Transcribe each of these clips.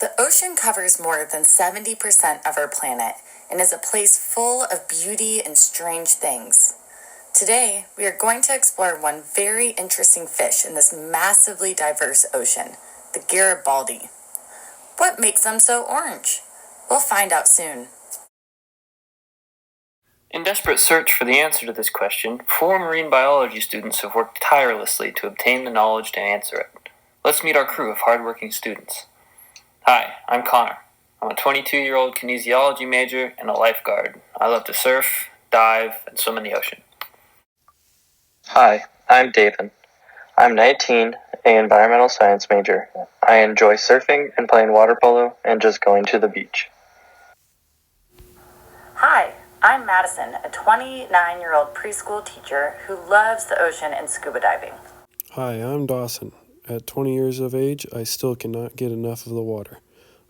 The ocean covers more than 70% of our planet and is a place full of beauty and strange things. Today, we are going to explore one very interesting fish in this massively diverse ocean, the Garibaldi. What makes them so orange? We'll find out soon. In desperate search for the answer to this question, 4 marine biology students have worked tirelessly to obtain the knowledge to answer it. Let's meet our crew of hardworking students. Hi, I'm Connor. I'm a 22-year-old kinesiology major and a lifeguard. I love to surf, dive, and swim in the ocean. Hi, I'm David. I'm 19, an environmental science major. I enjoy surfing and playing water polo and just going to the beach. Hi, I'm Madison, a 29-year-old preschool teacher who loves the ocean and scuba diving. Hi, I'm Dawson. At 20 years of age, I still cannot get enough of the water.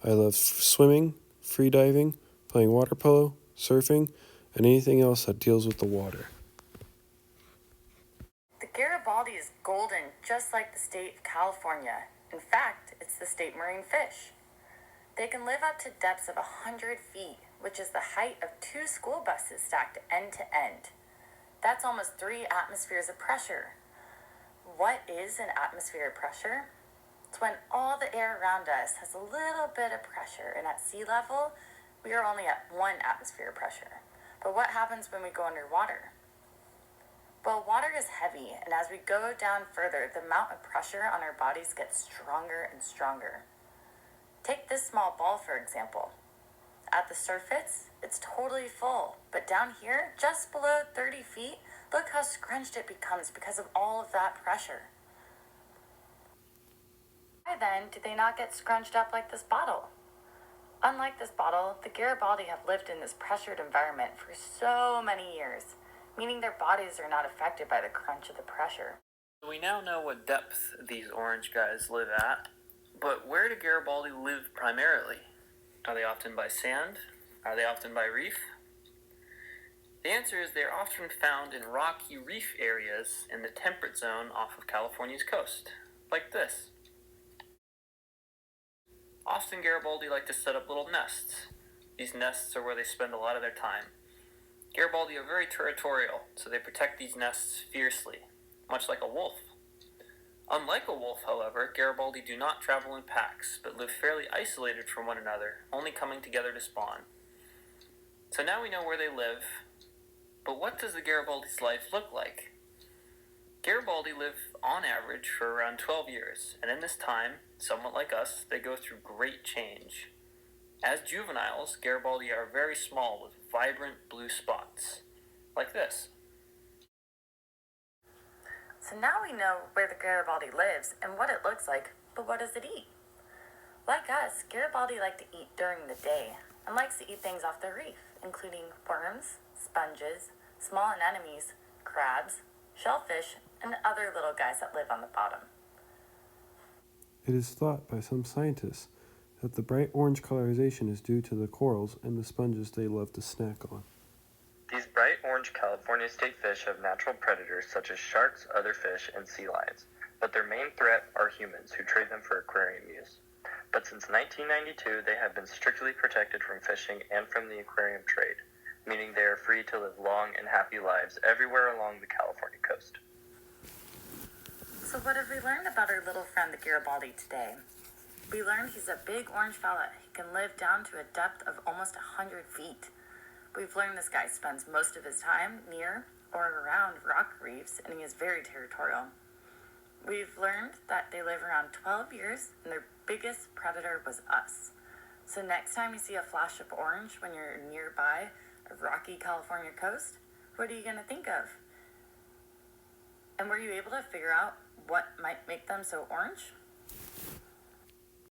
I love swimming, free diving, playing water polo, surfing, and anything else that deals with the water. The Garibaldi is golden, just like the state of California. In fact, it's the state marine fish. They can live up to depths of 100 feet, which is the height of 2 school buses stacked end to end. That's almost 3 atmospheres of pressure. What is an atmosphere of pressure? It's when all the air around us has a little bit of pressure, and at sea level, we are only at 1 atmosphere of pressure. But what happens when we go underwater? Well, water is heavy, and as we go down further, the amount of pressure on our bodies gets stronger and stronger. Take this small ball, for example. At the surface, it's totally full, but down here, just below 30 feet, look how scrunched it becomes because of all of that pressure. Why then do they not get scrunched up like this bottle? Unlike this bottle, the Garibaldi have lived in this pressured environment for so many years, meaning their bodies are not affected by the crunch of the pressure. We now know what depth these orange guys live at, but where do Garibaldi live primarily? Are they often by sand? Are they often by reef? The answer is they're often found in rocky reef areas in the temperate zone off of California's coast, like this. Often Garibaldi like to set up little nests. These nests are where they spend a lot of their time. Garibaldi are very territorial, so they protect these nests fiercely, much like a wolf. Unlike a wolf, however, Garibaldi do not travel in packs, but live fairly isolated from one another, only coming together to spawn. So now we know where they live, but what does the Garibaldi's life look like? Garibaldi live, on average, for around 12 years, and in this time, somewhat like us, they go through great change. As juveniles, Garibaldi are very small with vibrant blue spots, like this. So now we know where the Garibaldi lives and what it looks like, but what does it eat? Like us, Garibaldi like to eat during the day and likes to eat things off the reef, including worms, sponges, small anemones, crabs, shellfish, and other little guys that live on the bottom. It is thought by some scientists that the bright orange colorization is due to the corals and the sponges they love to snack on. These bright orange California state fish have natural predators such as sharks, other fish, and sea lions, but their main threat are humans who trade them for aquarium use. But since 1992, they have been strictly protected from fishing and from the aquarium trade, meaning they are free to live long and happy lives everywhere along the California coast. So what have we learned about our little friend the Garibaldi today? We learned he's a big orange fella. He can live down to a depth of almost 100 feet. We've learned this guy spends most of his time near or around rock reefs, and he is very territorial. We've learned that they live around 12 years, and their biggest predator was us. So next time you see a flash of orange when you're nearby a rocky California coast, what are you going to think of? And were you able to figure out what might make them so orange?